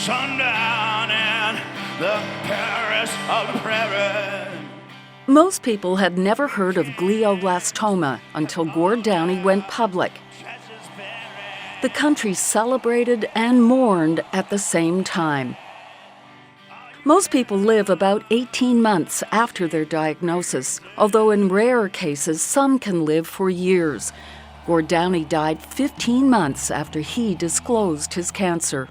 sundown in the Paris of the prairie. Most people had never heard of glioblastoma until Gord Downie went public. The country celebrated and mourned at the same time. Most people live about 18 months after their diagnosis, although in rare cases some can live for years. Gord Downie died 15 months after he disclosed his cancer.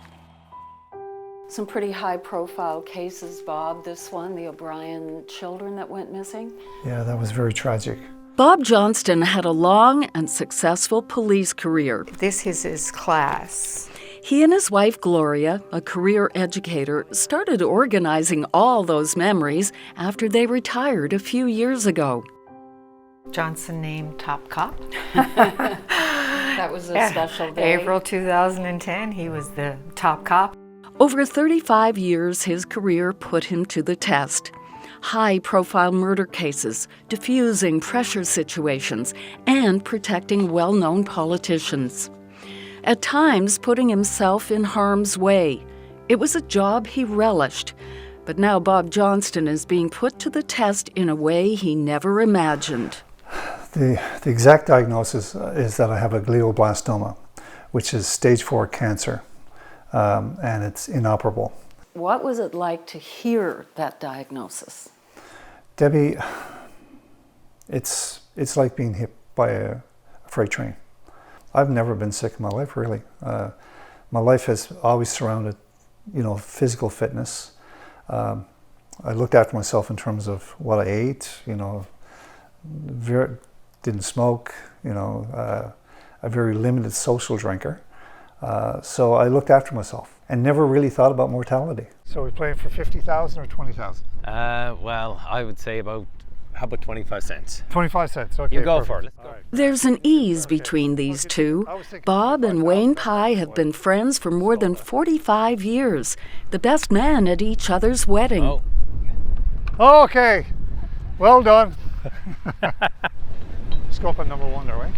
Some pretty high-profile cases, Bob. This one, the O'Brien children that went missing. Yeah, that was very tragic. Bob Johnston had a long and successful police career. This is his class. He and his wife, Gloria, a career educator, started organizing all those memories after they retired a few years ago. Johnston named top cop. That was a special day. April 2010, he was the top cop. Over 35 years, his career put him to the test. High-profile murder cases, diffusing pressure situations, and protecting well-known politicians. At times, putting himself in harm's way. It was a job he relished. But now Bob Johnston is being put to the test in a way he never imagined. The exact diagnosis is that I have a glioblastoma, which is stage 4 cancer. And it's inoperable. What was it like to hear that diagnosis? Debbie, it's like being hit by a freight train. I've never been sick in my life, really. My life has always surrounded, physical fitness. I looked after myself in terms of what I ate, didn't smoke, a very limited social drinker. So I looked after myself and never really thought about mortality. So we're playing for 50,000 or 20,000? Well, I would say how about 25 cents? 25 cents, okay. You go perfect. for it. Let's go. Right. There's an ease between these two. Bob and Wayne Pye have been friends for more than 45 years, the best man at each other's wedding. Oh. Okay, well done. Let's go up on number 1 there, right?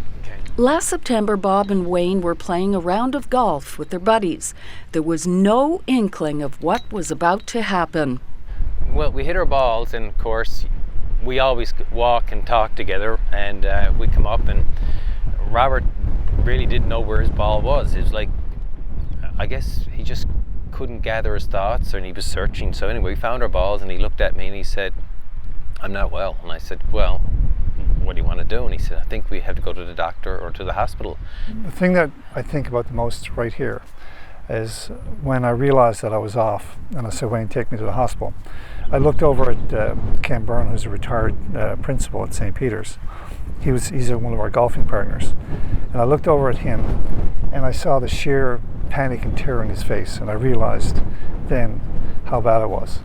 Last September, Bob and Wayne were playing a round of golf with their buddies. There was no inkling of what was about to happen. Well, we hit our balls, and of course, we always walk and talk together, and we come up, and Robert really didn't know where his ball was. It was like, I guess he just couldn't gather his thoughts, and he was searching. So anyway, we found our balls, and he looked at me and he said, "I'm not well." And I said, "Well, what do you want to do?" And he said, "I think we have to go to the doctor or to the hospital." The thing that I think about the most right here is when I realized that I was off, and I said, "Wayne, take me to the hospital." I looked over at Ken Byrne, who's a retired principal at St. Peter's. He's one of our golfing partners. And I looked over at him, and I saw the sheer panic and terror in his face, and I realized then how bad it was.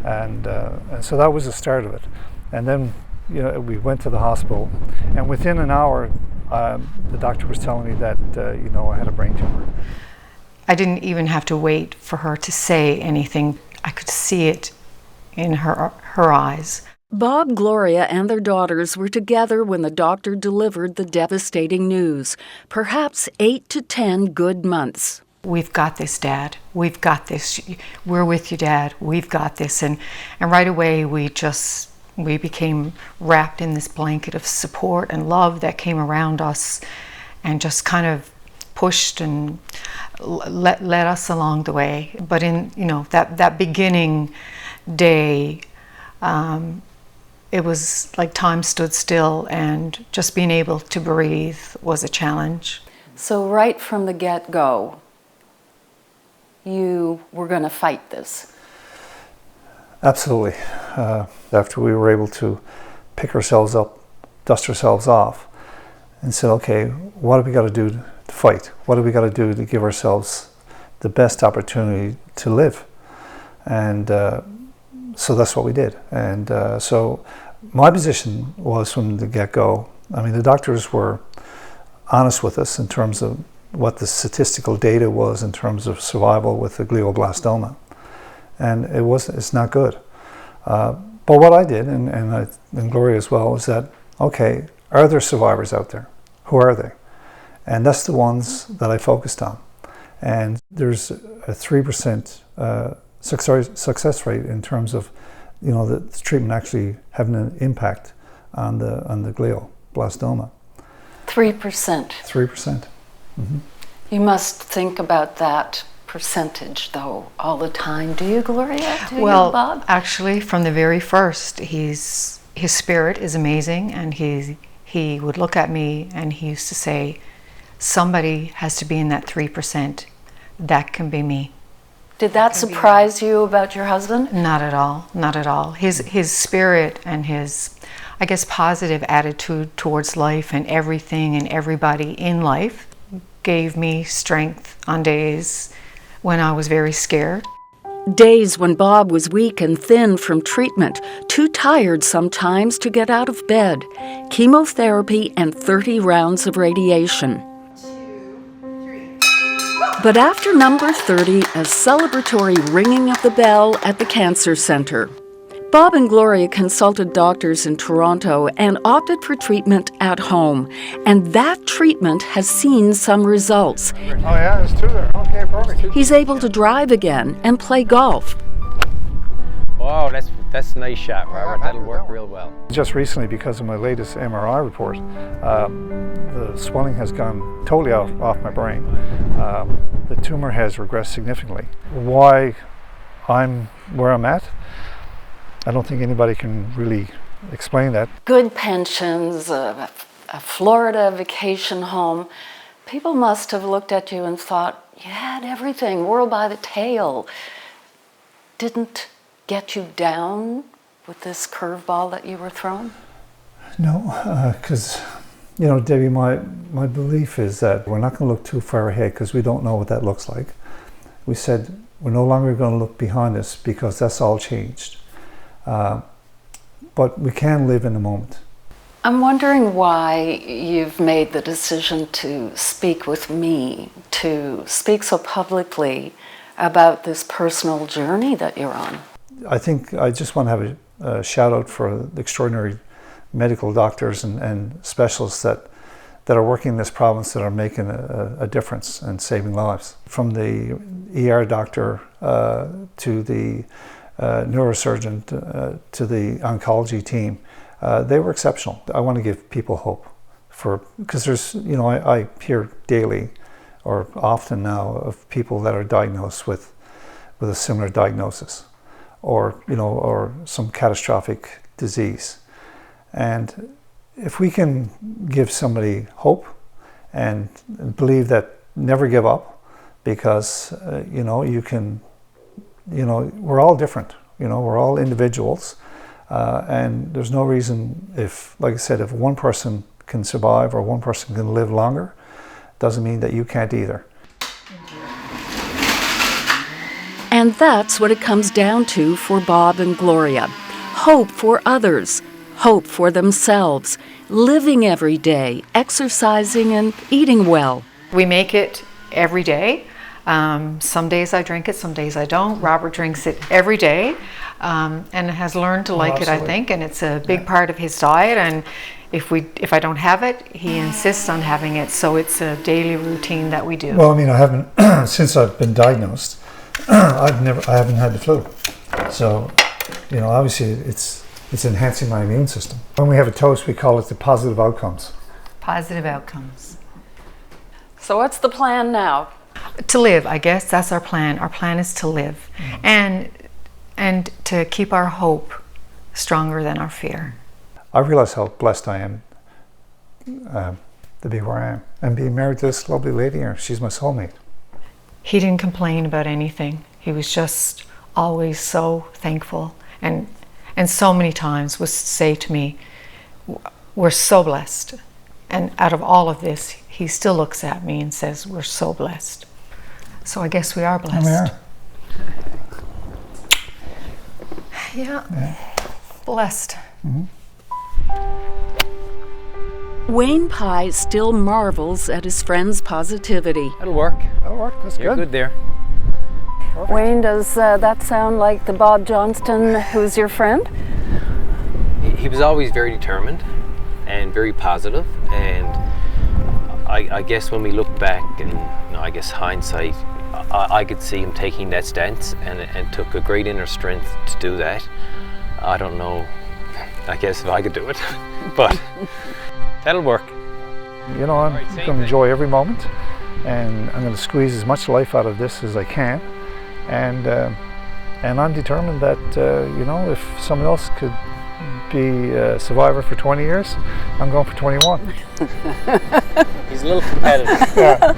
And so that was the start of it. And then we went to the hospital, and within an hour, the doctor was telling me that, I had a brain tumor. I didn't even have to wait for her to say anything. I could see it in her eyes. Bob, Gloria, and their daughters were together when the doctor delivered the devastating news. Perhaps 8 to 10 good months. "We've got this, Dad. We've got this. We're with you, Dad. We've got this." And right away, we became wrapped in this blanket of support and love that came around us and just kind of pushed and led us along the way. But in that beginning day, it was like time stood still, and just being able to breathe was a challenge. So right from the get-go, you were going to fight this. Absolutely. After we were able to pick ourselves up, dust ourselves off, and said, okay, what have we got to do to fight? What have we got to do to give ourselves the best opportunity to live? And so that's what we did. And so my position was from the get-go, the doctors were honest with us in terms of what the statistical data was in terms of survival with the glioblastoma. And it's not good. But what I did, and Gloria as well, is that, okay, are there survivors out there? Who are they? And that's the ones that I focused on. And there's a 3% success rate in terms of, the treatment actually having an impact on the glioblastoma. 3%. 3%. Mm-hmm. You must think about that percentage, though, all the time. Do you, Gloria? Do you, Bob? Actually, from the very first, his spirit is amazing, and he would look at me and he used to say, somebody has to be in that 3%. That can be me. Did that surprise you about your husband? Not at all. Not at all. His spirit and his, I guess, positive attitude towards life and everything and everybody in life gave me strength on days when I was very scared. Days when Bob was weak and thin from treatment, too tired sometimes to get out of bed, chemotherapy and 30 rounds of radiation. But after number 30, a celebratory ringing of the bell at the cancer center. Bob and Gloria consulted doctors in Toronto and opted for treatment at home. And that treatment has seen some results. Oh yeah, there's two there. Okay, perfect. He's able to drive again and play golf. Wow, that's a nice shot, Robert. That'll work real well. Just recently, because of my latest MRI report, the swelling has gone totally off my brain. The tumor has regressed significantly. Why I'm where I'm at, I don't think anybody can really explain that. Good pensions, a Florida vacation home. People must have looked at you and thought, you had everything, world by the tail. Didn't get you down with this curveball that you were thrown? No, because, Debbie, my belief is that we're not going to look too far ahead because we don't know what that looks like. We said we're no longer going to look behind us because that's all changed. But we can live in the moment. I'm wondering why you've made the decision to speak with me, to speak so publicly about this personal journey that you're on. I think I just want to have a shout out for the extraordinary medical doctors and specialists that are working in this province that are making a difference and saving lives. From the ER doctor to the neurosurgeon to the oncology team, they were exceptional. I want to give people hope because there's, I hear daily or often now of people that are diagnosed with a similar diagnosis or some catastrophic disease. And if we can give somebody hope and believe that never give up, because you can, we're all different, we're all individuals, and there's no reason if one person can survive or one person can live longer, doesn't mean that you can't either. And that's what it comes down to for Bob and Gloria. Hope for others, hope for themselves, living every day, exercising and eating well. We make it every day. Some days I drink it, some days I don't. Robert drinks it every day and has learned to like it, I think, and it's a big part of his diet. And if I don't have it, he insists on having it, so it's a daily routine that we do. Well, I haven't since I've been diagnosed. I haven't had the flu, so obviously it's enhancing my immune system. When we have a toast, we call it the positive outcomes. Positive outcomes. So what's the plan now? To live, I guess that's our plan. Our plan is to live, and to keep our hope stronger than our fear. I realize how blessed I am to be where I am and be married to this lovely lady here. She's my soulmate. He didn't complain about anything. He was just always so thankful, and so many times would say to me, we're so blessed. And out of all of this, he still looks at me and says, we're so blessed. So I guess we are blessed. And we are. Yeah. Blessed. Mm-hmm. Wayne Pye still marvels at his friend's positivity. That'll work. That'll work. That's You're good there. Perfect. Wayne, does that sound like the Bob Johnston who's your friend? He was always very determined and very positive, and I guess when we look back, and I guess hindsight, I could see him taking that stance, and it took a great inner strength to do that. I don't know, I guess if I could do it, but that'll work. You know, I'm going to enjoy every moment, and I'm going to squeeze as much life out of this as I can, and I'm determined that, you know, if someone else could be a survivor for 20 years, I'm going for 21. He's a little competitive. Yeah.